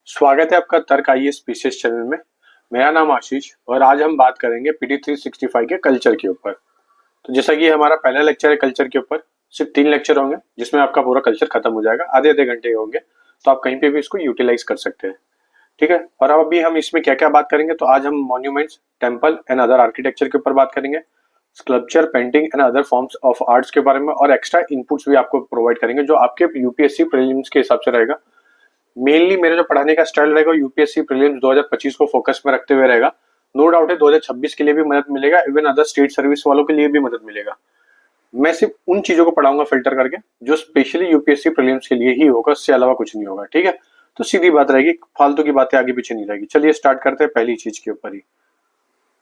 स्वागत है आपका तर्क आईएएस पीसीएस चैनल में। मेरा नाम आशीष और आज हम बात करेंगे पीटी 365 के कल्चर के ऊपर। तो जैसा कि हमारा पहला लेक्चर है कल्चर के ऊपर, सिर्फ 3 लेक्चर होंगे जिसमें आपका पूरा कल्चर खत्म हो जाएगा, आधे आधे घंटे होंगे, तो आप कहीं पे भी इसको यूटिलाइज कर सकते हैं। ठीक है, और अब अभी हम इसमें क्या क्या बात करेंगे, तो आज हम monuments, temple and other architecture के ऊपर बात करेंगे, sculpture, painting and other forms of arts के बारे में, और एक्स्ट्रा इनपुट्स भी आपको प्रोवाइड करेंगे जो आपके यूपीएससी प्रीलिम्स के हिसाब से रहेगा। मेनली मेरा जो पढ़ाने का स्टाइल रहेगा यूपीएससी प्रीलिम्स 2025 को फोकस में रखते हुए रहेगा। नो डाउट है 2026 के लिए भी मदद मिलेगा, इवन अदर स्टेट सर्विस वालों के लिए भी मदद मिलेगा। मैं सिर्फ उन चीजों को पढ़ाऊंगा फिल्टर करके जो स्पेशली यूपीएससी प्रीलिम्स के लिए ही होगा, उससे अलावा कुछ नहीं होगा। ठीक है, तो सीधी बात रहेगी, फालतू की बातें आगे पीछे नहीं रहेगी। चलिए स्टार्ट करते हैं पहली चीज के ऊपर ही।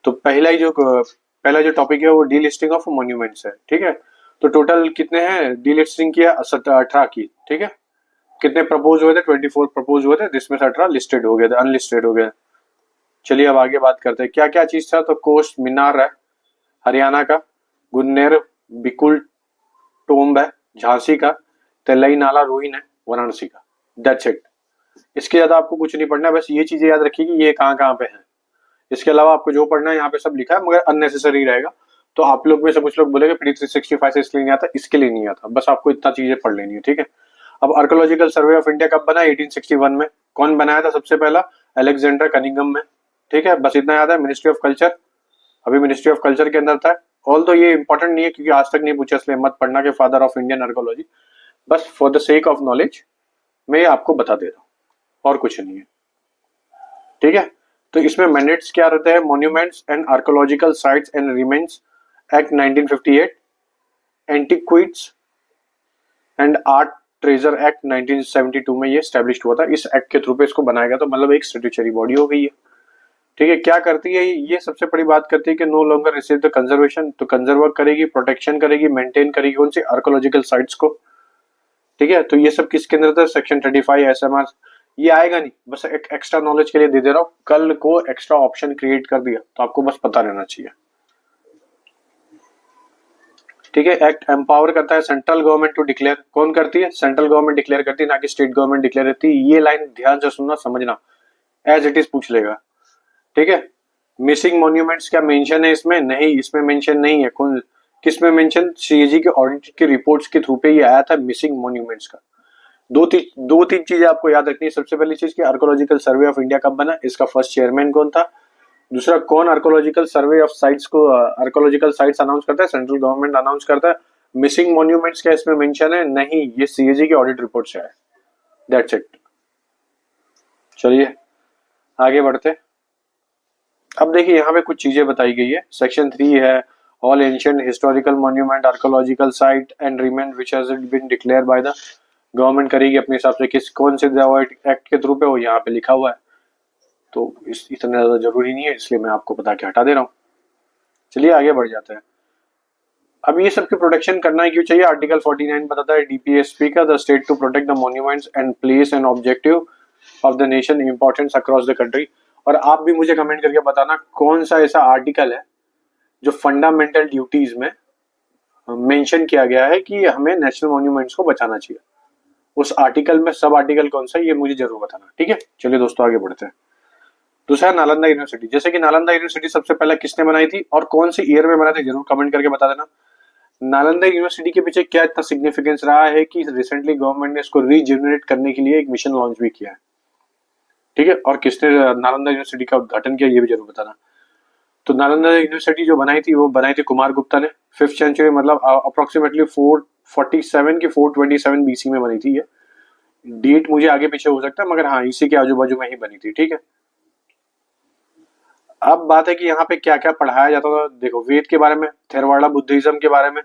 तो पहला जो टॉपिक है वो डी लिस्टिंग ऑफ मॉन्यूमेंट्स है। ठीक है, तो टोटल कितने हैं डी लिस्टिंग किया, 18 की। ठीक है, कितने प्रपोज हुए थे, 24 प्रपोज हुए थे, जिसमें से 18 लिस्टेड हो गए थे, अनलिस्टेड हो गए। चलिए अब आगे बात करते हैं क्या क्या चीज था। तो कोस्ट मीनार है हरियाणा का, गुन्नेर बिकुल टोम्ब है झांसी का, तेलई नाला रूइन है वाराणसी का। दैट्स इट, इसके ज्यादा आपको कुछ नहीं पढ़ना है, बस ये चीजें याद रखिए कि ये कहाँ कहाँ पे है। इसके अलावा आपको जो पढ़ना है यहाँ पे सब लिखा है, मगर अननेसेसरी रहेगा। तो आप लोग में से कुछ लोग बोलेंगे पीडी 365 से इसलिए नहीं आता, इसके लिए नहीं आता, बस आपको इतना चीजें पढ़ लेनी है। ठीक है, अब आर्कोलॉजिकल सर्वे ऑफ इंडिया कब बना, 1861 में। कौन बनाया था सबसे पहला, अलेक्जेंडर कनिंगम में। ठीक है, बस इतना याद है। मिनिस्ट्री ऑफ कल्चर, अभी मिनिस्ट्री ऑफ कल्चर के अंदर था। ऑल तो ये इंपॉर्टेंट नहीं है क्योंकि आज तक नहीं पूछा, इसलिए मत पढ़ना के फादर ऑफ इंडियन आर्कोलॉजी, बस for the sake of knowledge मैं आपको बता दे रहा हूँ, और कुछ नहीं है। ठीक है, तो इसमें मैंडेट्स क्या रहते हैं, monuments and archaeological sites and remains act 1958, antiquities and art treasure act 1972 में ये स्टैब्लिश हुआ था। इस एक्ट के थ्रू पे इसको बनाया गया, तो मतलब एक स्टैट्यूटरी बॉडी हो गई है। ठीक है, क्या करती है ये सबसे बड़ी बात करती है कि no longer receive the conservation, तो कंजर्व करेगी, प्रोटेक्शन करेगी, मेंटेन करेगी कौन सी, आर्कोलॉजिकल साइट्स को। ठीक है, तो ये सब किसके अंदर था, सेक्शन 35 एसएमआर। ये आएगा नहीं, बस एक एक्स्ट्रा नॉलेज के लिए दे दे रहा हूँ, कल को एक्स्ट्रा ऑप्शन क्रिएट कर दिया तो आपको बस पता रहना चाहिए। ठीक है, एक्ट एम्पावर करता है सेंट्रल गवर्नमेंट टू डिक्लेयर। कौन करती है, सेंट्रल गवर्नमेंट डिक्लेयर करती है, ना कि स्टेट गवर्नमेंट डिक्लेयर करती है। ये लाइन ध्यान से सुनना, समझना, एज इट इज पूछ लेगा। ठीक है, मिसिंग मॉन्यूमेंट्स क्या मेंशन है इसमें, नहीं, इसमें मेंशन नहीं है। कौन किस में मेंशन, सीएजी के ऑडिट की रिपोर्ट्स के थ्रू पे ये आया था मिसिंग मॉन्यूमेंट्स का। दो तीन चीजें आपको याद रखनी है। सबसे पहली चीज की आर्कोलॉजिकल सर्वे ऑफ इंडिया कब बना, इसका फर्स्ट चेयरमैन कौन था। दूसरा, कौन आर्कोलॉजिकल सर्वे ऑफ साइट्स को आर्कोलॉजिकल साइट्स अनाउंस करता है, सेंट्रल गवर्नमेंट अनाउंस करता है। मिसिंग मॉन्यूमेंट्स क्या इसमें मेंशन है, नहीं, ये सीएजी की ऑडिट रिपोर्ट से है। That's it. चलिए आगे बढ़ते। अब देखिए यहाँ पे कुछ चीजें बताई गई है। सेक्शन 3 है, all ancient historical monument archaeological site and remain which has been declare by the government करेगी अपने हिसाब से, किस कौन से एक्ट के थ्रू पे, वो यहाँ पे लिखा हुआ है। तो इतना ज्यादा जरूरी नहीं है, इसलिए मैं आपको बता के हटा दे रहा हूँ। चलिए आगे बढ़ जाते हैं। अब ये सब की प्रोटेक्शन करना ही क्यों चाहिए, आर्टिकल 49 बताता है डीपीएसपी का, the state to protect the monuments and place and objective of the nation importance across the country. और आप भी मुझे कमेंट करके बताना कौन सा ऐसा आर्टिकल है जो फंडामेंटल ड्यूटीज में मेंशन किया गया है कि हमें नेशनल मॉन्यूमेंट्स को बचाना चाहिए। उस आर्टिकल में सब आर्टिकल कौन सा है ये मुझे जरूर बताना। ठीक है, चलिए दोस्तों आगे बढ़ते हैं। दूसरा, नालंदा यूनिवर्सिटी। जैसे कि नालंदा यूनिवर्सिटी सबसे पहले किसने बनाई थी और कौन से ईयर में बनाई थी, जरूर कमेंट करके बता देना। नालंदा यूनिवर्सिटी के पीछे क्या इतना सिग्निफिकेंस रहा है कि रिसेंटली गवर्नमेंट ने इसको रीजेनरेट करने के लिए एक मिशन लॉन्च भी किया है। ठीक है, और किसने नालंदा यूनिवर्सिटी का उद्घाटन किया ये भी जरूर बताना। तो नालंदा यूनिवर्सिटी जो बनाई थी वो बनाई थी कुमार गुप्ता ने, 5th सेंचुरी, मतलब अप्रोक्सीमेटली 447 की 427 बीसी में बनी थी। ये डेट मुझे आगे पीछे हो सकता है, मगर हाँ इसी के आजू बाजू में ही बनी थी। ठीक है, अब बात है कि यहाँ पे क्या क्या पढ़ाया जाता था। देखो, वेद के बारे में, थेरवाड़ा बुद्धिज्म के बारे में,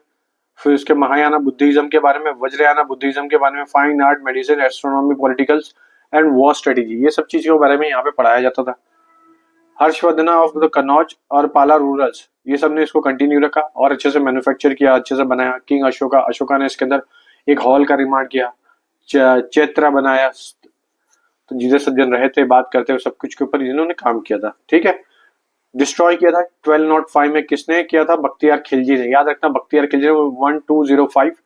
फिर उसके महायाना बुद्धिज्म के बारे में, वज्रयाना बुद्धिज्म के बारे में, fine art, medicine, astronomy, politicals and war strategy, ये सब चीजों के बारे में यहाँ पे पढ़ाया जाता था। हर्षवर्धना ऑफ द कनौज और पाला रूरल्स, ये सब ने इसको कंटिन्यू रखा और अच्छे से मैन्युफैक्चर किया, अच्छे से बनाया। किंग अशोका ने इसके अंदर एक हॉल का निर्माण किया, चैत्रा बनाया, तो जिधर सब जन रहे थे बात करते हुए सब कुछ के ऊपर इन्होंने काम किया था। ठीक है, डिस्ट्रॉय किया था 1205 में, किसने किया था, बख्तियार खिलजी ने। याद रखना, बख्तियार खिलजी 1205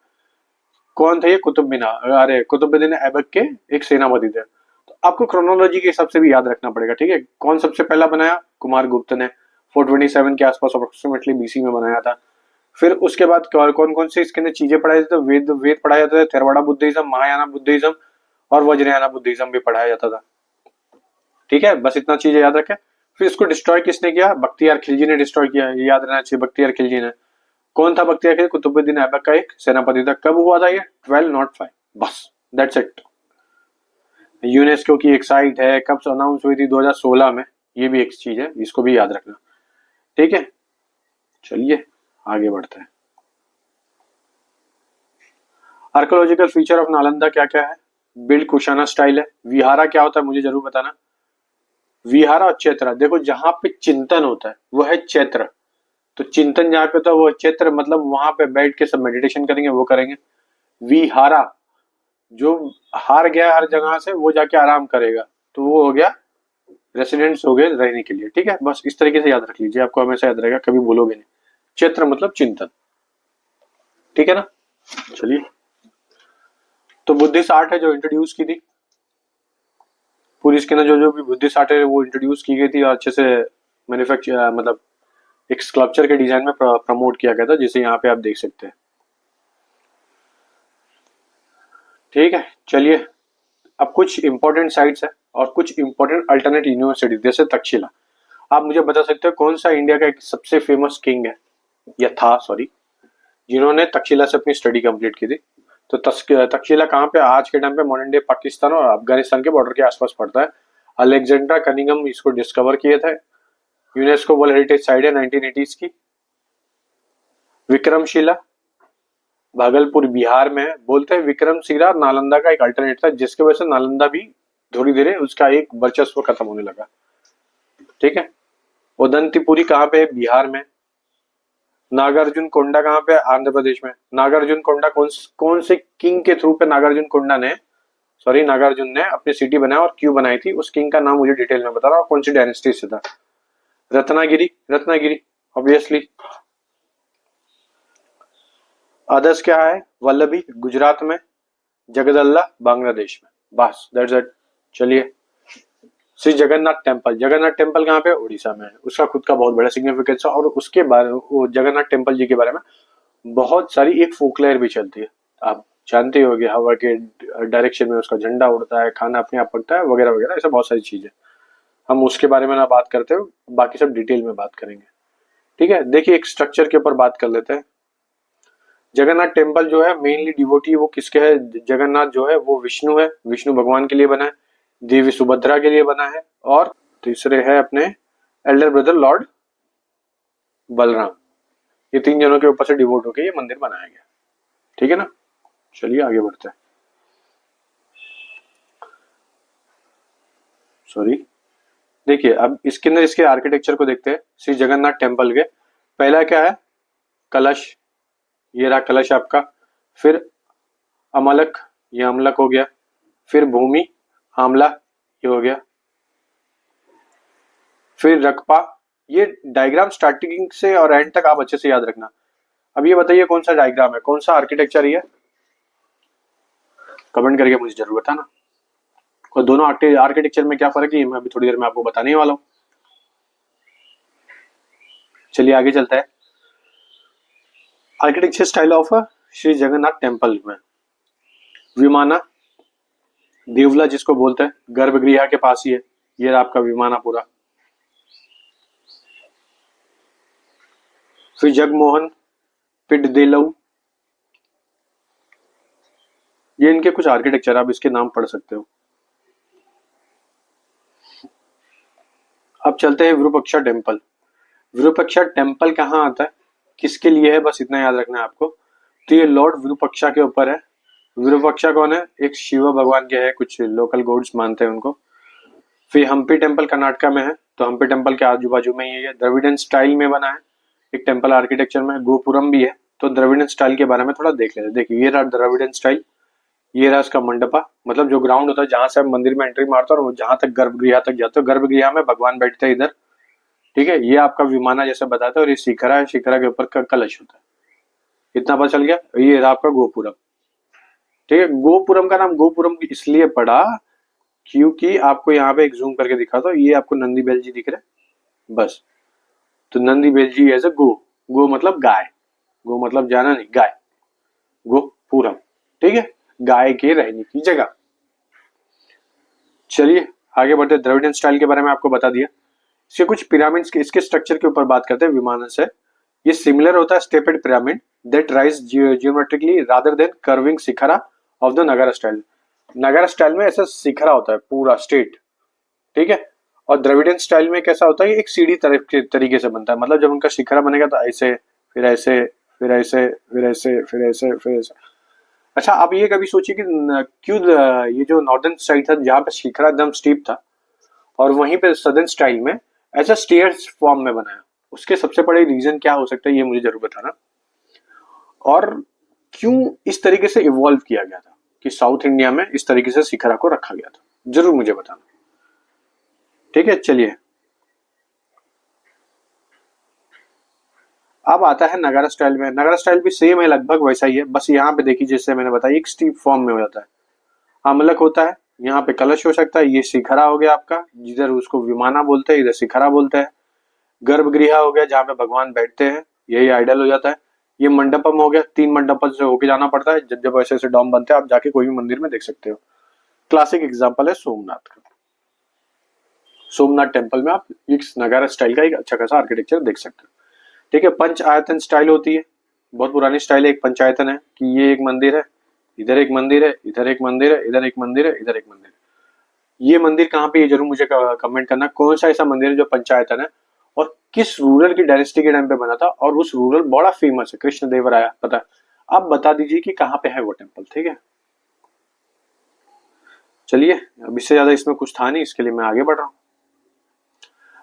कौन थे, ये कुतुब मीनार, अरे कुतुबुद्दीन ऐबक के एक सेनापति थे। तो आपको क्रोनोलॉजी के हिसाब से भी याद रखना पड़ेगा, ठीक है। कौन सबसे पहला बनाया? कुमार गुप्त ने 427 के आसपास अप्रोक्सीमेटली बीसी में बनाया था। फिर उसके बाद कौन कौन से इसके अंदर चीजें पढ़ाई जाती थी? वेद वेद पढ़ाया जाता था, थेरवाड़ा बुद्धिज्म, महायाना बुद्धिज्म और वज्रयाना बुद्धिज्म भी पढ़ाया जाता था, ठीक है। बस इतना चीजें याद रखें। फिर इसको डिस्ट्रॉय किसने किया? बख्तियार खिलजी ने डिस्ट्रॉय किया, ये याद रहना चाहिए, बख्तियार खिलजी ने। कौन था बख्तियार खिलजी? कुतुबुद्दीन ऐबक का एक सेनापति था। कब हुआ था ये? 1205, बस दैट्स इट। यूनेस्को की एक साइट है, कब अनाउंस हुई थी? 2016 में। ये भी एक चीज है, इसको भी याद रखना, ठीक है। चलिए आगे बढ़ते हैं। आर्कोलॉजिकल फीचर ऑफ नालंदा क्या क्या है? बिल्ड कुशाना स्टाइल है। विहारा क्या होता है मुझे जरूर बताना। विहारा और चैत्र, देखो जहां पे चिंतन होता है वो है चैत्र, तो चिंतन जहां पे होता है वो चैत्र, मतलब वहां पे बैठ के सब मेडिटेशन करेंगे, वो करेंगे। विहारा, जो हार गया हर जगह से वो जाके आराम करेगा, तो वो हो गया रेसिडेंट्स हो गए रहने के लिए, ठीक है। बस इस तरीके से याद रख लीजिए, आपको हमेशा याद रहेगा, कभी भूलोगे नहीं। चैत्र मतलब चिंतन, ठीक है ना। चलिए, तो बुद्धिस्ट आर्ट है जो इंट्रोड्यूस की थी पूरी, इसके अंदर जो जो भी बुद्धिस्ट आर्ट है वो इंट्रोड्यूस की गई थी और अच्छे से मैन्युफैक्चर मतलब एक स्कल्पचर के डिजाइन में प्रमोट किया गया था, जिसे यहाँ पे आप देख सकते हैं, ठीक है। चलिए, अब कुछ इंपॉर्टेंट साइट्स है और कुछ इंपॉर्टेंट अल्टरनेट यूनिवर्सिटी, जैसे तक्षशिला। आप मुझे बता सकते हो कौन सा इंडिया का एक सबसे फेमस किंग है, या था सॉरी, जिन्होंने तक्षशिला से अपनी स्टडी कंप्लीट की थी? तो तक्षशिला कहाँ पे? आज के टाइम पे मॉडर्न डे पाकिस्तान और अफगानिस्तान के बॉर्डर के आसपास पड़ता है। अलेक्जेंड्रा कनिंगम इसको डिस्कवर किए थे। यूनेस्को वर्ल्ड हेरिटेज साइट है 1980s की। विक्रमशिला भागलपुर बिहार में है। बोलते हैं विक्रमशिला नालंदा का एक अल्टरनेट था, जिसकी वजह से नालंदा भी धीरे धीरे उसका एक वर्चस्व खत्म होने लगा, ठीक है। उदंतीपुरी कहाँ पे है? बिहार में। नागार्जुन कोंडा कहाँ पे? आंध्र प्रदेश में। नागार्जुन कोंडा कौन से किंग के थ्रू पे नागार्जुन ने अपनी सिटी बनाया और क्यों बनाई थी? उस किंग का नाम मुझे डिटेल में बता रहा हूँ, कौन सी डायनेस्टी से था। रत्नागिरी ऑब्वियसली। अदर्स क्या है? वल्लभी गुजरात में, जगदल्ला बांग्लादेश में, बस दैट्स इट। चलिए, श्री जगन्नाथ टेम्पल कहाँ पे? उड़ीसा में है। उसका खुद का बहुत बड़ा सिग्निफिकेंस है, और उसके बारे में, वो जगन्नाथ टेम्पल जी के बारे में बहुत सारी एक फोकलेयर भी चलती है। आप जानते होंगे, हवा के डायरेक्शन में उसका झंडा उड़ता है, खाना अपने आप पकता है, वगैरह वगैरह, ऐसा बहुत सारी चीजें। हम उसके बारे में ना बात करते हो, बाकी सब डिटेल में बात करेंगे, ठीक है। देखिए, एक स्ट्रक्चर के ऊपर बात कर लेते हैं। जगन्नाथ टेम्पल जो है मेनली डिवोटी वो किसके है? जगन्नाथ जो है वो विष्णु है, विष्णु भगवान के लिए बना है। देवी सुभद्रा के लिए बना है, और तीसरे है अपने एल्डर ब्रदर लॉर्ड बलराम। ये तीन जनों के ऊपर से डिवोट होकर ये मंदिर बनाया गया, ठीक है ना। चलिए आगे बढ़ते हैं। सॉरी, देखिए अब इसके अंदर इसके आर्किटेक्चर को देखते हैं। श्री जगन्नाथ टेम्पल के पहला क्या है? कलश, ये रहा कलश आपका। फिर अमलक, ये अमलक हो गया। फिर भूमि, आमला, ये हो गया। फिर रकपा। ये डायग्राम स्टार्टिंग से और एंड तक आप अच्छे से याद रखना। अब ये बताइए कौन सा डायग्राम है, कौन सा आर्किटेक्चर है? कमेंट करके मुझे जरूर बताना। और दोनों आर्किटेक्चर में क्या फर्क है मैं अभी थोड़ी देर में आपको बताने वाला हूँ। चलिए आगे चलता है। Architecture style of Shri Jagannath temple में विमाना, देवला जिसको बोलते हैं, गर्भगृह के पास ही है। ये आपका विमाना पूरा। फिर जगमोहन पिटदेलऊ, ये इनके कुछ आर्किटेक्चर, आप इसके नाम पढ़ सकते हो। अब चलते हैं विरूपाक्षा टेम्पल। विरूपाक्षा टेम्पल कहाँ आता है, किसके लिए है, बस इतना याद रखना है आपको। तो ये लॉर्ड विरूपाक्षा के ऊपर है। विरूपाक्षा कौन है? एक शिव भगवान के है, कुछ लोकल गॉड्स मानते हैं उनको। फिर हम्पी टेम्पल कर्नाटका में है, तो हम्पी टेम्पल के आजू बाजू में ही है। द्रविडियन स्टाइल में बना है एक टेम्पल आर्किटेक्चर में। गोपुरम भी है, तो द्रविडियन स्टाइल के बारे में थोड़ा देख लेते हैं। देखिए, ये रहा द्रविडियन स्टाइल, ये रहा इसका मंडपा, मतलब जो ग्राउंड होता है जहां से आप मंदिर में एंट्री मारते हो और जहां तक गर्भगृह तक जाते हो। गर्भगृह में भगवान बैठते हैं इधर, ठीक है। ये आपका विमाना जैसे बताता है, और ये शिखरा है, शिखरा के ऊपर का कलश होता है। इतना पता चल गया। ये रहा आपका गोपुरम, ठीक है। गोपुरम का नाम गोपुरम इसलिए पड़ा क्योंकि आपको यहाँ पे एक जूम करके दिखाता हूँ, ये आपको नंदी बैल जी दिख रहे हैं बस। तो नंदी बैल जी एज अ गो, गो मतलब गाय, गो मतलब जाना नहीं, गाय, गो पूरा, ठीक है, गाय के रहने की जगह। चलिए आगे बढ़ते, द्रविडियन स्टाइल के बारे में आपको बता दिया। इसके कुछ पिरामिड्स के, इसके स्ट्रक्चर के ऊपर बात करते हैं विमानन से। ये सिमिलर होता है stepped pyramid that rise geometrically rather than curving shikhara of the Nagara style. Nagara style में ऐसा शिखरा होता है पूरा स्ट्रेट, ठीक है, और द्रविडियन स्टाइल में कैसा होता है, एक सीढ़ी तरीके से बनता है, मतलब जब उनका शिखरा बनेगा तो ऐसे, फिर ऐसे, फिर ऐसे, फिर ऐसे, फिर ऐसे, फिर ऐसे। अच्छा, आप ये कभी सोचिए कि क्यों ये जो नॉर्दर्न साइड था जहाँ पे शिखरा एकदम स्टीप था, और वहीं पे सदर्न स्टाइल में ऐसा स्टेयर्स फॉर्म में बनाया, उसके सबसे बड़े रीजन क्या हो सकता है, ये मुझे जरूर बताना। और क्यों इस तरीके से इवॉल्व किया गया था कि साउथ इंडिया में इस तरीके से शिखरा को रखा गया था, जरूर मुझे बताना, ठीक है। चलिए अब आता है नगारा स्टाइल में। नगारा स्टाइल भी सेम है, लगभग वैसा ही है, बस यहाँ पे देखिए जैसे मैंने बताया एक स्टीप फॉर्म में हो जाता है, अमलक होता है, यहाँ पे कलश हो सकता है, ये शिखरा हो गया आपका, जिधर उसको विमाना बोलते हैं, इधर शिखरा बोलते हैं। गर्भगृह हो गया जहाँ पे भगवान बैठते हैं, यही आइडल हो जाता है। ये मंडपम हो गया, 3 मंडपम से होके जाना पड़ता है, जब जब ऐसे ऐसे डॉम बनते हैं, आप जाके कोई भी मंदिर में देख सकते हो। क्लासिक एग्जाम्पल है सोमनाथ का। सोमनाथ टेम्पल में आप एक नगारा स्टाइल का एक अच्छा खासा आर्किटेक्चर देख सकते हो, ठीक है। पंच आयतन स्टाइल होती है, बहुत पुरानी स्टाइल है, एक पंचायतन है कि ये एक मंदिर है, इधर एक मंदिर है, इधर एक मंदिर है, इधर एक मंदिर है, इधर एक मंदिर है। ये मंदिर कहाँ पे, ये जरूर मुझे कमेंट करना, कौन सा ऐसा मंदिर है जो पंचायतन है और किस रूरल की डायनेस्टी के टाइम पे बना था, और उस रूरल बड़ा फेमस है, कृष्ण देवराया, पता है। अब बता दीजिए कि कहाँ पे है वो टेम्पल, ठीक है। चलिए अब इससे ज्यादा इसमें कुछ था नहीं, इसके लिए मैं आगे बढ़ रहा हूँ।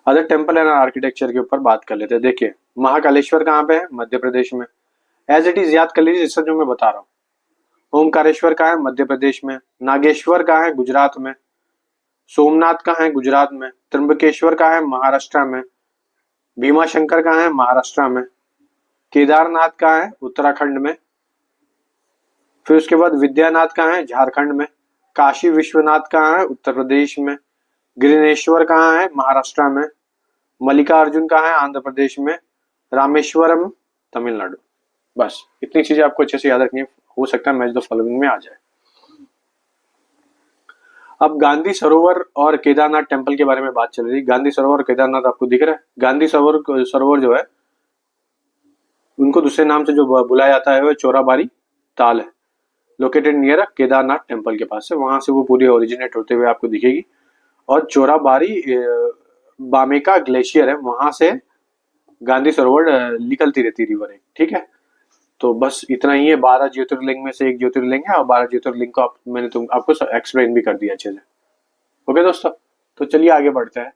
अदर टेम्पल एंड आर्किटेक्चर के ऊपर बात कर लेते हैं। देखिए महाकालेश्वर कहाँ पे है, मध्य प्रदेश में, एज इट इज याद कर लीजिए, जैसा जो मैं बता रहा हूँ। ओमकारेश्वर कहाँ है, मध्य प्रदेश में। नागेश्वर कहाँ है, गुजरात में। सोमनाथ कहाँ है, गुजरात में। त्र्यंबकेश्वर कहाँ है, महाराष्ट्र में। भीमाशंकर कहाँ है, महाराष्ट्र में। केदारनाथ कहाँ है, उत्तराखंड में। फिर उसके बाद विद्यानाथ कहाँ है, झारखंड में। काशी विश्वनाथ कहाँ है, उत्तर प्रदेश में। गृहनेश्वर कहाँ है, महाराष्ट्र में। मल्लिकार्जुन कहाँ है, आंध्र प्रदेश में। रामेश्वरम, तमिलनाडु। बस इतनी चीजें आपको अच्छे से याद रखनी है, हो सकता है मैच द फॉलोइंग में आ जाए। अब गांधी सरोवर और केदारनाथ टेम्पल के बारे में बात चल रही है। गांधी सरोवर और केदारनाथ आपको दिख रहा है। गांधी सरोवर जो है, उनको दूसरे नाम से जो बुलाया जाता है वो चोराबारी ताल है, लोकेटेड नियर केदारनाथ टेम्पल के पास से, वहां से वो पूरी ओरिजिनेट होते हुए आपको दिखेगी। और चोराबारी बामेका ग्लेशियर है, वहां से गांधी सरोवर निकलती रहती रिवर है, ठीक है। तो बस इतना ही है, 12 ज्योतिर्लिंग में से एक ज्योतिर्लिंग है, और 12 ज्योतिर्लिंग को मैंने आपको एक्सप्लेन भी कर दिया अच्छे से। ओके दोस्तों, तो चलिए आगे बढ़ते हैं।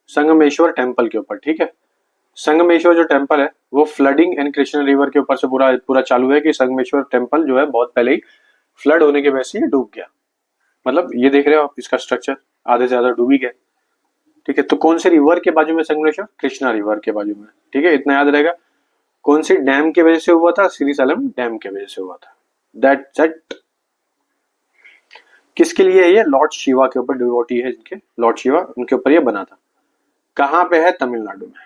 संगमेश्वर टेम्पल के ऊपर, ठीक है। संगमेश्वर जो टेम्पल है वो फ्लडिंग एंड कृष्ण रिवर के ऊपर से पूरा पूरा चालू है, कि संगमेश्वर टेम्पल जो है बहुत पहले ही फ्लड होने की वजह से ये डूब गया। मतलब ये देख रहे हो आप, इसका स्ट्रक्चर आधे से ज्यादा डूब ही गया, ठीक है। तो कौन से रिवर के बाजू में संगमेश्वर, कृष्णा रिवर के बाजू में, ठीक है, इतना याद रहेगा। कौन सी डैम की वजह से हुआ था, श्रीशैलम डैम की वजह से हुआ था। दैट किसके लिए, ये लॉर्ड शिवा के ऊपर डिवोटी है इनके, लॉर्ड शिवा, उनके ऊपर ये बना था। कहाँ पे है, तमिलनाडु में,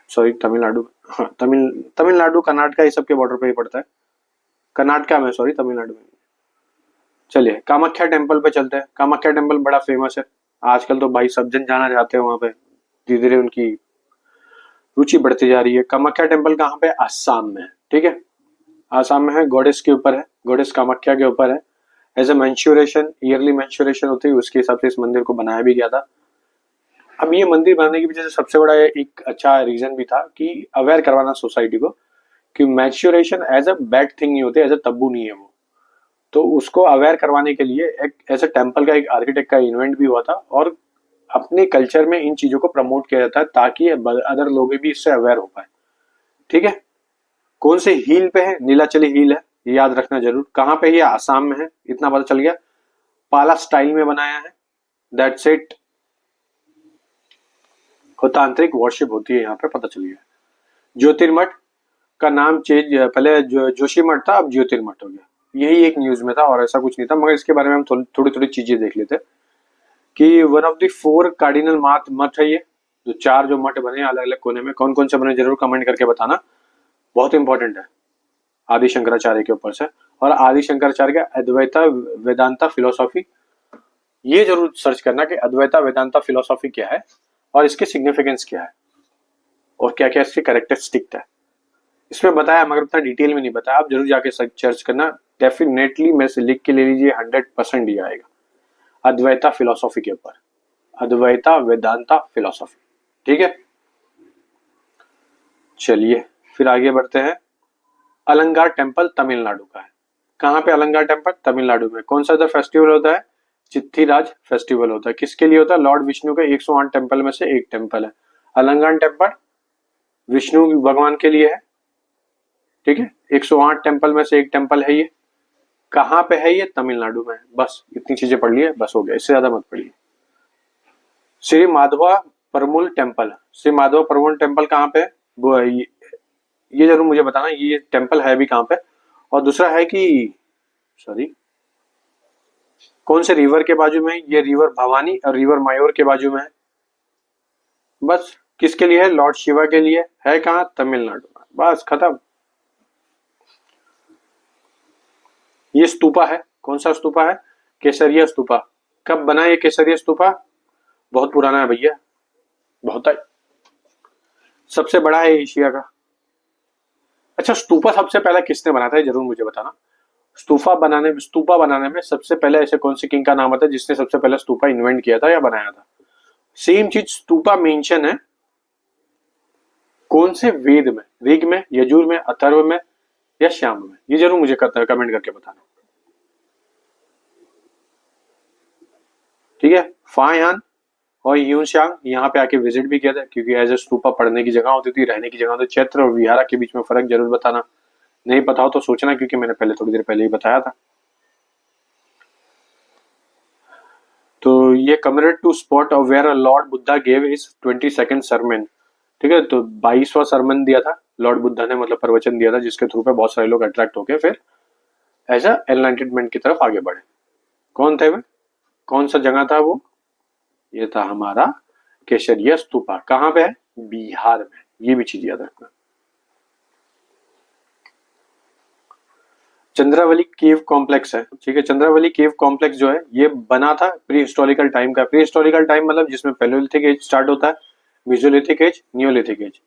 सॉरी तमिलनाडु, हाँ तमिलनाडु कर्नाटका ये सब के बॉर्डर पे ही पड़ता है, कर्नाटका में, सॉरी तमिलनाडु में। चलिए कामाख्या टेम्पल पे चलते हैं। कामाख्या टेम्पल बड़ा फेमस है, आजकल तो भाई सब जन जाना चाहते हैं वहां पे, धीरे धीरे उनकी रुचि बढ़ती जा रही है। कामाख्या टेम्पल कहाँ पे, आसाम में, ठीक है, आसाम में है, गॉडेस के ऊपर है, गॉडेस कामाख्या के ऊपर है। As a menstruation, early menstruation होती है, उसके हिसाब से इस मंदिर को बनाया भी गया था। अब ये मंदिर बनाने के पीछे से सबसे बड़ा एक अच्छा रीजन भी था कि अवेयर करवाना सोसाइटी को कि menstruation as a bad thing नहीं होती, एज अ तब्बू नहीं है वो। तो उसको अवेयर करवाने के लिए एक ऐसे टेम्पल का एक आर्किटेक्ट का इन्वेंट भी हुआ था, और अपने कल्चर में इन चीजों को प्रमोट किया जाता है ताकि अदर लोग भी इससे अवेयर हो पाए, ठीक है। कौन से हिल पे है, नीलाचली हिल है, ये याद रखना जरूर। कहाँ पे, ये आसाम में है, इतना पता चल गया। पाला स्टाइल में बनाया है, दैट्स इट। तांत्रिक वर्शिप होती है यहाँ पे, पता चल गया। ज्योतिर्मठ, का नाम चेंज, पहले जोशीमठ था, अब ज्योतिर्मठ हो गया। यही एक न्यूज में था और ऐसा कुछ नहीं था, मगर इसके बारे में हम थोड़ी थोड़ी चीजें देख लेते कि वन ऑफ द 4 कार्डिनल मठ है ये, जो 4 जो मठ बने अलग अलग कोने में, कौन कौन से बने जरूर कमेंट करके बताना, बहुत इंपॉर्टेंट है आदि शंकराचार्य के ऊपर से। और आदि शंकराचार्य का अद्वैता वेदांता फिलोसॉफी, ये जरूर सर्च करना कि अद्वैता वेदांता फिलोसॉफी क्या है और इसकी सिग्निफिकेंस क्या है और क्या क्या इसके कैरेक्टरिस्टिक है। इसमें बताया मगर उतना डिटेल में नहीं बताया, आप जरूर जाके सर्च करना, डेफिनेटली मेरे से लिख के ले लीजिए, 100% ही आएगा अद्वैता फिलोसॉफी के ऊपर, अद्वैता वेदांता फिलोसॉफी। ठीक है, चलिए फिर आगे बढ़ते हैं। अलंगार टेम्पल तमिलनाडु का है। कहाँ पे अलंगार टेम्पल? तमिलनाडु में। कौन सा इधर फेस्टिवल होता है? चित्थीराज फेस्टिवल होता है। किसके लिए होता है? लॉर्ड विष्णु के 108 टेम्पल में से एक टेम्पल है अलंगार टेम्पल, विष्णु भगवान के लिए है। ठीक है, 108 टेम्पल में से एक टेम्पल है ये। कहाँ पे है ये? तमिलनाडु में। बस इतनी चीजें पढ़ लिए, बस हो गया, इससे ज्यादा मत पढ़िए। श्री माधवा परमुल टेम्पल, श्री माधवा परमुल टेम्पल कहाँ पे है? वो ये जरूर मुझे बताना, ये टेम्पल है भी कहाँ पे। और दूसरा है कि सॉरी कौन से रिवर के बाजू में? ये रिवर भवानी और रिवर मायोर के बाजू में है। बस किसके लिए है? लॉर्ड शिवा के लिए है। कहाँ? तमिलनाडु में। बस खत्म। ये स्तूपा है। कौन सा स्तूपा है? केसरिया स्तूपा। कब बना ये केसरिया स्तूपा? बहुत पुराना है भैया, बहुत है, सबसे बड़ा है एशिया का। अच्छा, स्तूपा सबसे पहले किसने बनाया था जरूर मुझे बताना। स्तूपा बनाने में सबसे पहले ऐसे कौन से किंग का नाम आता है जिसने सबसे पहले स्तूपा इन्वेंट किया था या बनाया था? सेम चीज स्तूपा मेंशन है कौन से वेद में? ऋग में, यजुर में, अथर्व में या श्याम में? ये जरूर मुझे कमेंट करके बताना। ठीक है, फायान और यूनशांग यहाँ पे आके विजिट भी किया था, क्योंकि एज ए स्तूपा पढ़ने की जगह होती थी, रहने की जगह होती थी। चैत्र और विहारा के बीच में फर्क जरूर बताना, नहीं पता हो तो सोचना, क्योंकि मैंने पहले थोड़ी देर पहले ही बताया था। तो ये commemorate to spot of where lord Buddha gave his 22nd sermon. ठीक है, तो 22वां सरमन दिया था लॉर्ड बुद्धा ने, मतलब प्रवचन दिया था, जिसके थ्रू पे बहुत सारे लोग अट्रैक्ट होके फिर एज ए एनलाइटनमेंट की तरफ आगे बढ़े। कौन थे वे? कौन सा जगह था वो? ये था हमारा केसरिया स्तूपा। कहाँ पे है? बिहार में। ये भी चीज याद रखना। चंद्रावली केव कॉम्प्लेक्स है। ठीक है, चंद्रावली केव कॉम्प्लेक्स जो है ये बना था प्री हिस्टोरिकल टाइम का। प्री हिस्टोरिकल टाइम मतलब जिसमें पैलियोलिथिक एज स्टार्ट होता है, mesolithic age, neolithic age.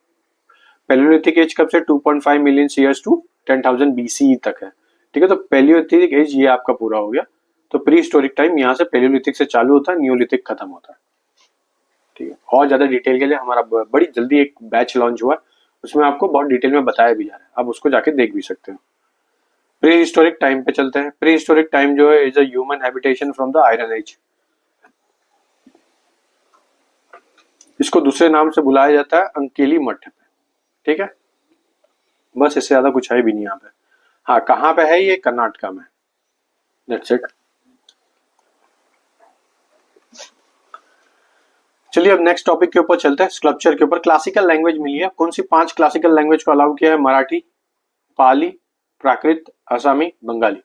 Palaeolithic age कब से? 2.5 मिलियन ईयर्स टू 10,000 BCE तक है। ठीक है, तो पैलियोलिथिक एज ये आपका पूरा हो गया। तो प्री हिस्टोरिक टाइम यहाँ से पैलियोलिथिक से चालू होता है, नियोलिथिक खत्म होता है। ठीक है, और ज्यादा डिटेल के लिए हमारा बड़ी जल्दी एक बैच लॉन्च हुआ, उसमें आपको बहुत डिटेल में बताया भी जा रहा है, आप उसको जाके देख भी सकते हो। प्री हिस्टोरिक टाइम पे चलते हैं। प्री हिस्टोरिक टाइम जो है is a human habitation from the iron age. इसको दूसरे नाम से बुलाया जाता है अंकेली मठ। ठीक है, बस इससे ज्यादा कुछ है भी नहीं यहाँ पे। हाँ, कहाँ पे है ये? कर्नाटका में। That's it. चलिए अब नेक्स्ट टॉपिक के ऊपर चलते हैं, स्कल्पचर के ऊपर। क्लासिकल लैंग्वेज मिली है। कौन सी 5 क्लासिकल लैंग्वेज को अलाउ किया है? मराठी, पाली, प्राकृत, असमी, बंगाली।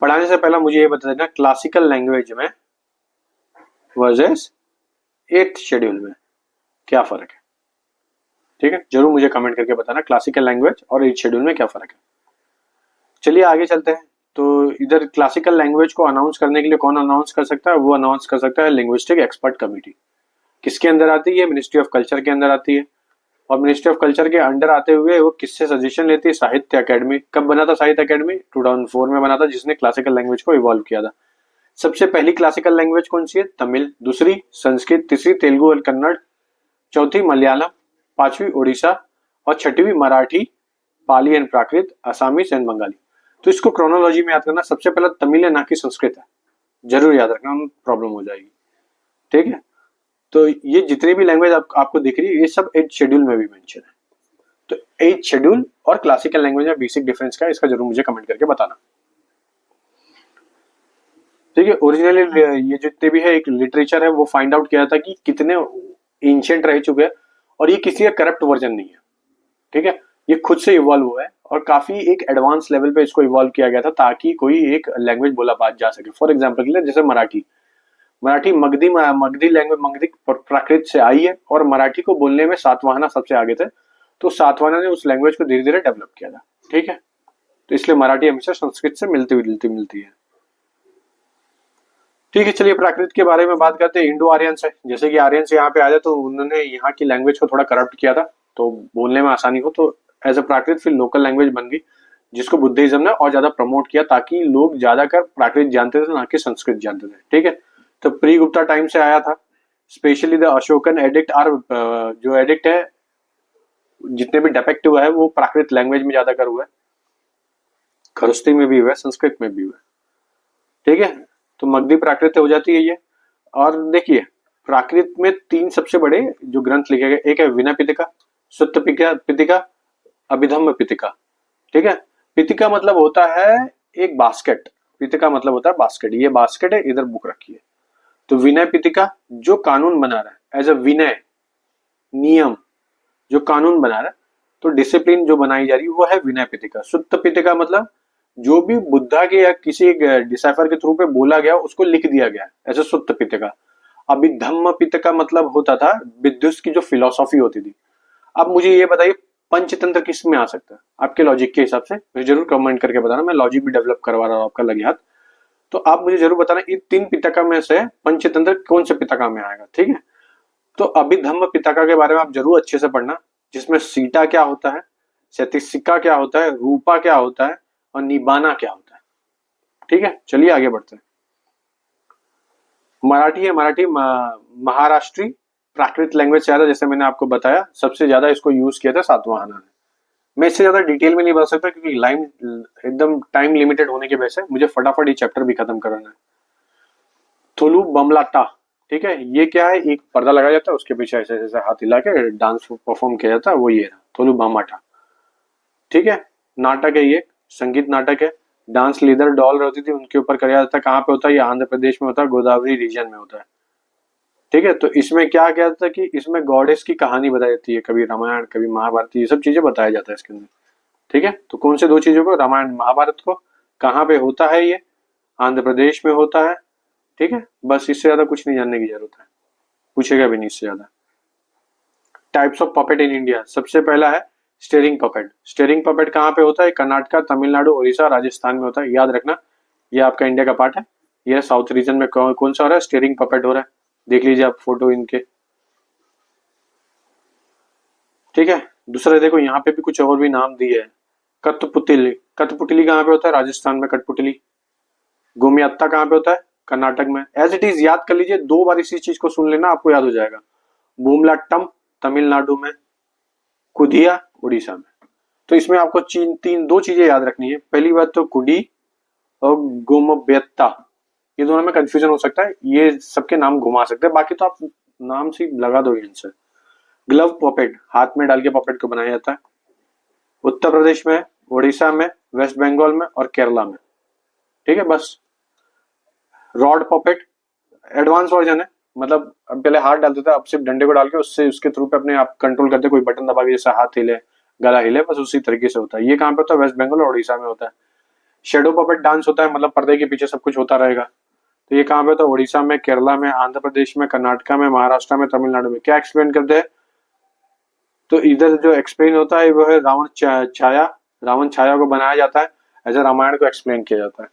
पढ़ाने से पहले मुझे ये बता देना, क्लासिकल लैंग्वेज में वर्सेस 8th शेड्यूल में क्या फर्क है? ठीक है, जरूर मुझे कमेंट करके बताना क्लासिकल लैंग्वेज और 8th शेड्यूल में क्या फर्क है। चलिए आगे चलते हैं। तो इधर क्लासिकल लैंग्वेज को अनाउंस करने के लिए कौन अनाउंस कर सकता है? वो अनाउंस कर सकता है लिंग्विस्टिक एक्सपर्ट कमेटी। किसके अंदर आती है? मिनिस्ट्री ऑफ कल्चर के अंदर आती है। और मिनिस्ट्री ऑफ कल्चर के अंडर आते हुए वो किससे सजेशन लेती है? साहित्य अकेडमी। कब बना था साहित्य अकेडमी? 2004 में बना था, जिसने क्लासिकल लैंग्वेज को इवॉल्व किया था। सबसे पहली क्लासिकल लैंग्वेज कौन सी है? तमिल। दूसरी संस्कृत, तीसरी तेलुगु और कन्नड़, चौथी मलयालम, पांचवी उड़ीसा और छठवीं मराठी, पाली एंड प्राकृत, असामीज एंड बंगाली। तो इसको क्रोनोलॉजी में याद करना, सबसे पहले तमिल है ना कि संस्कृत है, जरूर याद रखना, प्रॉब्लम हो जाएगी। ठीक है, तो ये जितनी भी लैंग्वेज आपको दिख रही है ये सब 8th शेड्यूल में भी मेंशन है। तो 8th शेड्यूल और क्लासिकल लैंग्वेज में बेसिक डिफरेंस क्या है, इसका जरूर मुझे कमेंट करके बताना। ठीक है, ओरिजिनली ये जितने भी है एक लिटरेचर है वो फाइंड आउट किया था कि कितने एंशिएंट रह चुके हैं और ये किसी का करप्ट वर्जन नहीं है। ठीक है, ये खुद से इवॉल्व हुआ है और काफी एक एडवांस लेवल पे इसको इवॉल्व किया गया था ताकि कोई एक लैंग्वेज बोला बात जा सके। फॉर एग्जाम्पल के लिए जैसे मराठी, मराठी मगधी लैंग्वेज, मगधी प्राकृत से आई है और मराठी को बोलने में सातवाहना सबसे आगे थे, तो सातवाहना ने उस लैंग्वेज को धीरे धीरे डेवलप किया था। ठीक है, तो इसलिए मराठी हमेशा संस्कृत से मिलती है। ठीक है, चलिए प्राकृत के बारे में बात करते हैं। इंडो आर्यंस है, जैसे कि आर्यंस यहाँ पे आए तो उन्होंने यहाँ की लैंग्वेज को थोड़ा करप्ट किया था तो बोलने में आसानी हो, तो एज अ प्राकृत फिर लोकल लैंग्वेज बन गई, जिसको बुद्धिज्म ने और ज्यादा प्रमोट किया ताकि लोग ज्यादातर प्राकृत जानते थे ना कि संस्कृत जानते थे। ठीक है, तो प्री गुप्ता टाइम से आया था। Specially the Ashokan edict are, जो एडिक्ट है जितने भी डेपेक्ट हुआ है वो प्राकृत लैंग्वेज में ज्यादातर हुआ है, खरुस्ती में भी हुआ है, संस्कृत में भी हुआ है। ठीक है, तो मगधी प्राकृत हो जाती है ये। और देखिए प्राकृत में तीन सबसे बड़े जो ग्रंथ लिखे गए, एक है विनय पिटका, सुत्त पिटका, अभिधम्म पिटका। ठीक है, पिटका मतलब होता है एक बास्केट, पिटका मतलब होता है बास्केट, ये बास्केट है, इधर बुक रखी है। तो विनय पिटका जो कानून बना रहा है, एज अ विनय, नियम, जो कानून बना रहा है, तो डिसिप्लिन जो बनाई जा रही है वो है विनय पिटका। सुत्त पिटका मतलब जो भी बुद्धा के या किसी डिसाइफर के थ्रू पे बोला गया उसको लिख दिया गया, ऐसे सुत्त पिटका। अभिधम्म पिटका मतलब होता था विद्युत की जो फिलोसॉफी होती थी। अब मुझे ये बताइए पंचतंत्र किस में आ सकता है आपके लॉजिक के हिसाब से, मुझे जरूर कमेंट करके बताना, मैं लॉजिक भी डेवलप करवा रहा हूँ आपका लगे हाथ। तो आप मुझे जरूर बताना इन तीन पिटका में से पंचतंत्र कौन से पिटका में आएगा। ठीक है, तो अभिधम्म पिटका के बारे में आप जरूर अच्छे से पढ़ना, जिसमें सीटा क्या होता है, सैतिसिका क्या होता है, रूपा क्या होता है और निबाना क्या होता है। ठीक है, चलिए आगे बढ़ते हैं। मराठी है, मराठी महाराष्ट्री प्राकृत लैंग्वेज से ज्यादा, जैसे मैंने आपको बताया सबसे ज्यादा इसको यूज किया था सातवाहना ने। मैं इससे ज्यादा डिटेल में नहीं बता सकता क्योंकि लाइन एकदम टाइम लिमिटेड होने की वजह से मुझे फटाफट ये चैप्टर भी खत्म करना है। थोलू बमलाटा, ठीक है, ये क्या है, एक पर्दा लगाया जाता है उसके पीछे ऐसे ऐसे हाथ हिला के डांस परफॉर्म किया जाता है, वो ये रहा थोलू बमाटा। ठीक है, नाटक है, ये संगीत नाटक है। डांस लीडर डॉल रहती थी उनके ऊपर कराया जाता है। कहाँ पे होता है, ये आंध्र प्रदेश में होता है, गोदावरी रीजन में होता है। ठीक है, तो इसमें क्या क्या था कि इसमें गॉडेस की कहानी बताई जाती है, कभी रामायण कभी महाभारत, ये सब चीजें बताया जाता है इसके अंदर। ठीक है, तो कौन से दो चीजों को, रामायण महाभारत को, कहाँ पे होता है ये, आंध्र प्रदेश में होता है। ठीक है, बस इससे ज्यादा कुछ नहीं जानने की जरूरत है, पूछेगा भी नहीं इससे ज्यादा। Types of puppet in India, सबसे पहला है स्टेरिंग पपेट। स्टेरिंग पपेट कहाँ पे होता है, कर्नाटका, तमिलनाडु, उड़ीसा, राजस्थान में होता है, याद रखना ये आपका इंडिया का पार्ट है। ये साउथ रीजन में कौन सा हो रहा है, स्टेरिंग पपेट हो रहा है, देख लीजिए आप फोटो इनके। ठीक है, दूसरा देखो यहाँ पे भी कुछ और भी नाम दिए है। कठपुतली, कठपुतली कहाँ पे होता है, राजस्थान में कठपुतली। गोमियात्ता कहाँ पे होता है, कर्नाटक में। एज इट इज याद कर लीजिए, दो बार इसी चीज को सुन लेना, आपको याद हो जाएगा। बूमलाट्टम तमिलनाडु में, कुदिया उड़ीसा में। तो इसमें आपको दो चीजें याद रखनी है। पहली बात तो कुडी और गोमब्यत्ता, ये दोनों में कंफ्यूजन हो सकता है, ये सबके नाम घुमा सकते हैं, बाकी तो आप नाम से लगा दो आंसर। ग्लव पपेट, हाथ में डाल के पपेट को बनाया जाता है, उत्तर प्रदेश में, उड़ीसा में, वेस्ट बंगाल में और केरला में। ठीक है, बस। रॉड पपेट एडवांस वर्जन है, मतलब अब पहले हाथ डालते थे, अब सिर्फ डंडे को डाल के उससे उसके थ्रू पे अपने आप कंट्रोल करते, कोई बटन दबा के जैसे हाथ हिले गला हिले, बस उसी तरीके से होता है। ये कहाँ पे होता है, वेस्ट बंगाल और उड़ीसा में होता है। शेडो पपेट डांस होता है, मतलब पर्दे के पीछे सब कुछ होता रहेगा, तो ये कहाँ पे होता है, उड़ीसा में, केरला में, आंध्र प्रदेश में, कर्नाटका में, महाराष्ट्र में, तमिलनाडु में। क्या एक्सप्लेन करते हैं, तो इधर जो एक्सप्लेन होता है वो है रावण छाया, रावण छाया को बनाया जाता है, ऐसे रामायण को एक्सप्लेन किया जाता है।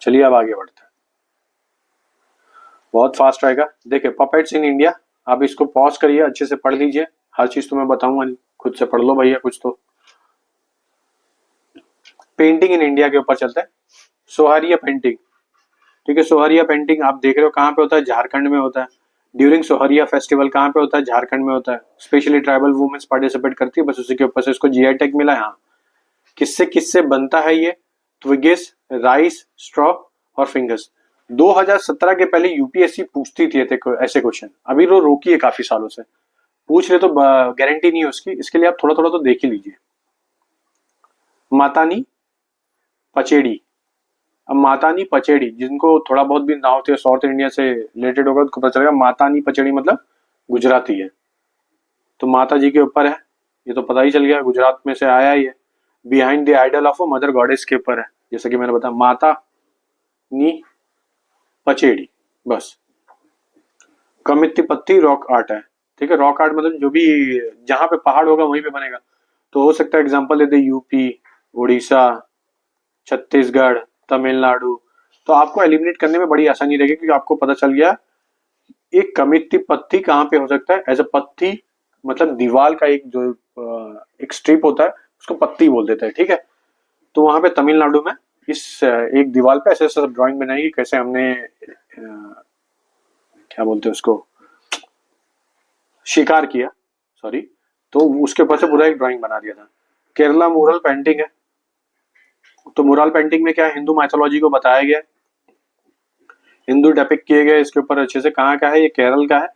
चलिए अब आगे बढ़ते हैं, बहुत फास्ट रहेगा। देखिए पपेट्स इन इंडिया, आप इसको पॉज करिए, अच्छे से पढ़ लीजिए, हर चीज तो मैं बताऊंगा नहीं, खुद से पढ़ लो भैया कुछ तो। पेंटिंग इन इंडिया के ऊपर चलते हैं। सोहारिया पेंटिंग, ठीक है, सोहरिया पेंटिंग आप देख रहे हो कहाँ पे होता है, झारखंड में होता है। ड्यूरिंग सोहरिया फेस्टिवल कहाँ पे होता है, झारखंड में होता है। स्पेशली ट्राइबल वुमेन्स पार्टिसिपेट करती है, बस उसी के ऊपर से इसको जीआई टैग मिला है। हाँ, किससे किससे बनता है ये, ट्विग्स, राइस, स्ट्रॉ और फिंगर्स। 2017 के पहले यूपीएससी पूछती थी ऐसे क्वेश्चन, अभी वो रोकी है काफी सालों से, पूछ रहे तो गारंटी नहीं है उसकी, इसके लिए आप थोड़ा थोड़ा तो देख ही लीजिए। मातानी पचेड़ी, अब मातानी पचेड़ी, जिनको थोड़ा बहुत भी ना होती है साउथ इंडिया से रिलेटेड होगा तो पता चलेगा, मातानी पचेड़ी मतलब गुजराती है, तो माता जी के ऊपर है। ये तो पता ही चल गया, गुजरात में से आया ही है। Behind the idol of a mother goddess के ऊपर है, जैसे कि मैंने बताया माता नी पचेड़ी, बस। कमित्तिपत्ती रॉक आर्ट है, ठीक है। रॉक आर्ट मतलब जो भी जहां पे पहाड़ होगा वहीं पे बनेगा। तो हो सकता है एग्जांपल दे दे यूपी, उड़ीसा, छत्तीसगढ़, तमिलनाडु। तो आपको एलिमिनेट करने में बड़ी आसानी रहेगी, क्योंकि आपको पता चल गया एक कमित्ती पत्ती कहाँ पे हो सकता है। एज अ पत्ती मतलब दीवार का एक जो एक स्ट्रिप होता है उसको पत्ती बोल देते हैं, ठीक है। तो वहां पे तमिलनाडु में इस एक दीवार पे ऐसे ऐसे ड्राइंग बनाई कि कैसे हमने क्या बोलते हैं उसको, शिकार किया, सॉरी। तो उसके ऊपर से पूरा एक ड्राइंग बना दिया था। केरला मुरल पेंटिंग है। तो मुरल पेंटिंग में क्या है, हिंदू माइथोलॉजी को बताया गया, हिंदू डेपिक्ट किए गए इसके ऊपर अच्छे से। कहाँ का है ये, केरल का है।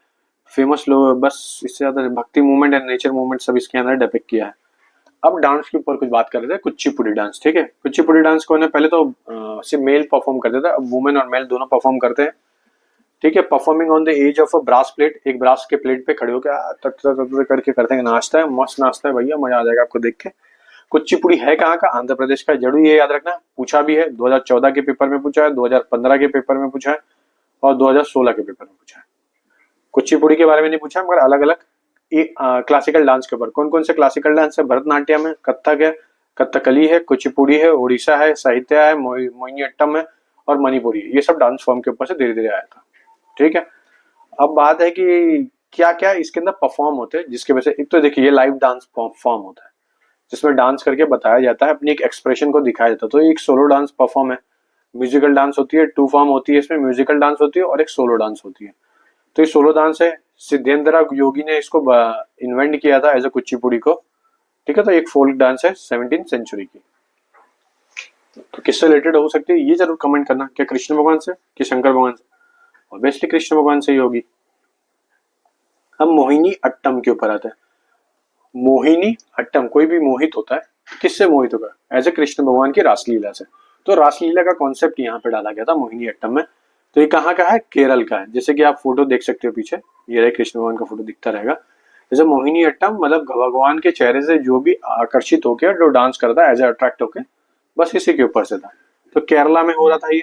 फेमस लोग, बस इससे ज्यादा भक्ति मूवमेंट एंड नेचर मूवमेंट सब इसके अंदर डेपिक्ट किया है। अब डांस के ऊपर कुछ बात कर रहे थे, कुचिपुड़ी डांस, ठीक है। कुचिपुड़ी डांस को ना पहले तो सिर्फ मेल परफॉर्म करते थे, अब वुमेन और मेल दोनों परफॉर्म करते हैं, ठीक है। Performing on the edge of a brass plate, एक ब्रास के प्लेट पे खड़े होकर तक करके करते हैं, नाचता है, मस्त नाचता है भैया, मजा आ जाएगा आपको देख के। कुचिपुड़ी है कहाँ का, आंध्र प्रदेश का। जरूर ये याद रखना, पूछा भी है, 2014 के पेपर में पूछा है, 2015 के पेपर में पूछा है और 2016 के पेपर में पूछा है। कुचिपुड़ी के बारे में नहीं पूछा, मगर अलग अलग क्लासिकल डांस के ऊपर कौन कौन से क्लासिकल डांस है, भरतनाट्यम है, कथक है, कथकली है, कुचिपुड़ी है, उड़ीसा है, साहित्य है, मोहिनीअट्टम है और मणिपुरी। ये सब डांस फॉर्म के ऊपर से धीरे धीरे आया था, ठीक है। अब बात है कि क्या क्या इसके अंदर परफॉर्म होते हैं, जिसके वजह से एक तो देखिए ये लाइव डांस फॉर्म होता है जिसमें डांस करके बताया जाता है, अपनी एक एक्सप्रेशन को दिखाया जाता है। तो एक सोलो डांस परफॉर्म है, म्यूजिकल डांस होती है, टू फॉर्म होती है इसमें, म्यूजिकल डांस होती है और एक सोलो डांस होती है। तो ये सोलो डांस है, सिद्धेंद्र योगी ने इसको इन्वेंट किया था एज अ कुचिपुड़ी को, ठीक है। तो एक फोल्क डांस है 17th सेंचुरी की। तो किससे रिलेटेड हो सकती है ये जरूर कमेंट करना, क्या कृष्ण भगवान से कि शंकर भगवान से। ऑब्वियसली कृष्ण भगवान से ही होगी। अब मोहिनी अट्टम के ऊपर आता है। मोहिनी अट्टम, कोई भी मोहित होता है, किससे मोहित होगा, एज ए कृष्ण भगवान की रासलीला से। तो रासलीला का कॉन्सेप्ट यहाँ पे डाला गया था मोहिनी अट्टम में। तो ये कहाँ का है, केरल का है। जैसे कि आप फोटो देख सकते हो पीछे, ये रहे कृष्ण भगवान का फोटो दिखता रहेगा। जैसे मोहिनी अट्टम मतलब भगवान के चेहरे से जो भी आकर्षित होकर जो डांस करता है एज ए अट्रैक्ट होके, बस इसी के ऊपर से था। तो केरला में हो रहा था ये,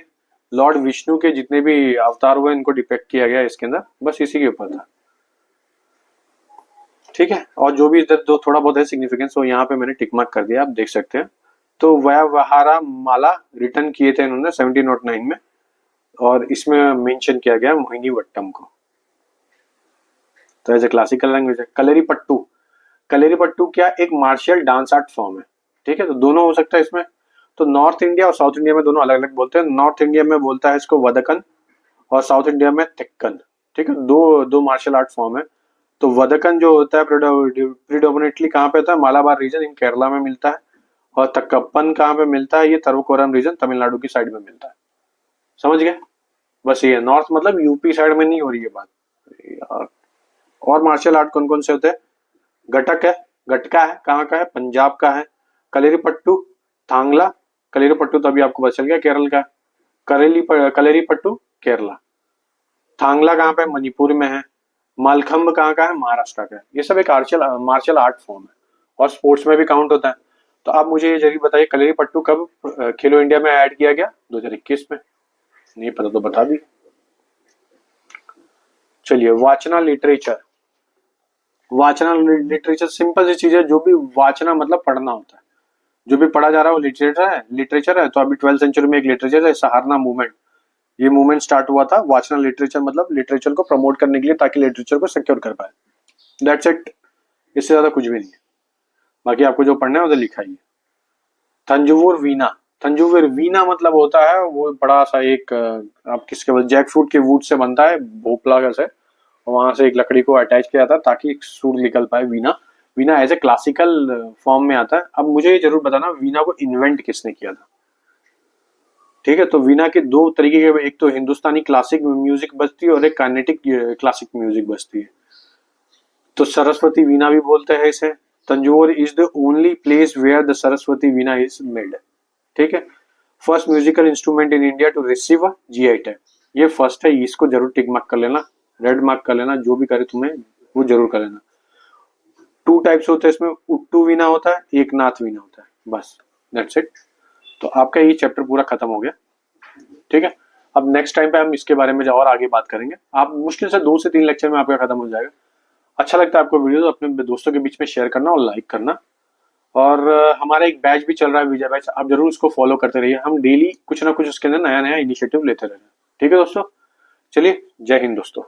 लॉर्ड विष्णु के जितने भी अवतार हुए इनको डिपेक्ट किया गया इसके अंदर, बस इसी के ऊपर था, ठीक है। और जो भी इधर जो थोड़ा बहुत है सिग्निफिकेंस वो यहाँ पे मैंने टिक मार्क कर दिया, आप देख सकते हैं। तो व्यवहारा माला रिटर्न किए थे इन्होंने 1709 में, और इसमें मेंशन किया गया मोहिनी वट्टम को। तो एज ए क्लासिकल लैंग्वेज है। कलेरी पट्टू, कलेरी पट्टू क्या एक मार्शियल डांस आर्ट फॉर्म है, ठीक है। तो दोनों हो सकता है इसमें। तो नॉर्थ इंडिया और साउथ इंडिया में दोनों अलग अलग बोलते हैं। नॉर्थ इंडिया में बोलता है इसको वदकन और साउथ इंडिया में तेक्कन, ठीक है। दो दो मार्शल आर्ट फॉर्म है। तो वदकन जो होता है प्रिडोमिनेटली कहाँ पे होता है, मालाबार रीजन इन केरला में मिलता है। और तकप्पन कहाँ पे मिलता है, ये थरवकोरम रीजन तमिलनाडु की साइड में मिलता है। समझ गए, बस ये नॉर्थ मतलब यूपी साइड में नहीं हो रही है बात यार। और मार्शल आर्ट कौन कौन से होते हैं, गटक है, गटका है, कहाँ का है, पंजाब का है। कलेरी पट्टू, थांगला, कलेरी पट्टू तो अभी आपको पता चल गया केरल का। कलेरी पट्टू केरला। थांगला कहाँ पे, मणिपुर में है। मालखम्ब कहाँ का है, महाराष्ट्र का है। ये सब एक मार्शल आर्ट फॉर्म है और स्पोर्ट्स में भी काउंट होता है। तो आप मुझे ये जरूर बताइए कलेरी पट्टू कब खेलो इंडिया में ऐड किया गया, 2021 में। नहीं पता तो बता दी। चलिए वाचना लिटरेचर। वाचना लिटरेचर सिंपल सी चीज है, जो भी वाचना मतलब पढ़ना होता है, जो भी पढ़ा जा रहा है वो लिटरेचर है, लिटरेचर है। तो अभी 12th सेंचुरी में एक लिटरेचर है सहारना मूवमेंट, ये मूवमेंट स्टार्ट हुआ था। वाचना लिटरेचर मतलब लिटरेचर को प्रमोट करने के लिए, ताकि लिटरेचर को सिक्योर कर पाए। दैट्स इट, इससे ज्यादा कुछ भी नहीं है। बाकी आपको जो पढ़ना है उसे लिखा ही है। तंजवुर वीना, तंजवुर वीना मतलब होता है वो बड़ा सा एक आप किसके जैक फ्रूट के वुड से बनता है, भोपला का से, वहां से एक लकड़ी को अटैच किया था ताकि एक सूर निकल पाए। Veena, veena as a classical form में आता है। अब मुझे ये जरूर बताना वीना को इन्वेंट किसने किया था, ठीक है। तो वीना के दो तरीके के, एक तो हिंदुस्तानी क्लासिक म्यूजिक बजती है और एक काइनेटिक क्लासिक म्यूजिक बजती है। तो सरस्वती वीना भी बोलते हैं इसे। Tanjore is the only place where the Saraswati veena is made, ठीक है। First musical instrument in India to receive GI tag, ये फर्स्ट है, इसको जरूर टिक मार्क कर लेना, रेड मार्क कर लेना, जो भी करे तुम्हें वो जरूर कर लेना। 2 टाइप्स होते हैं इसमें, उट्टू वीणा होता है, एक नाथ वीणा होता है, बस दैट्स इट। तो आपका ये चैप्टर पूरा खत्म हो गया, ठीक है। अब नेक्स्ट टाइम पे हम इसके बारे में और आगे बात करेंगे। आप मुश्किल से 2 से 3 लेक्चर में आपका खत्म हो जाएगा। अच्छा लगता है आपको वीडियो तो अपने दोस्तों के बीच में शेयर करना और लाइक करना। और हमारा एक बैच भी चल रहा है, विजय बैच, आप जरूर उसको फॉलो करते रहिए। हम डेली कुछ ना कुछ उसके अंदर नया नया इनिशिएटिव लेते रहते हैं, ठीक है दोस्तों। चलिए, जय हिंद दोस्तों।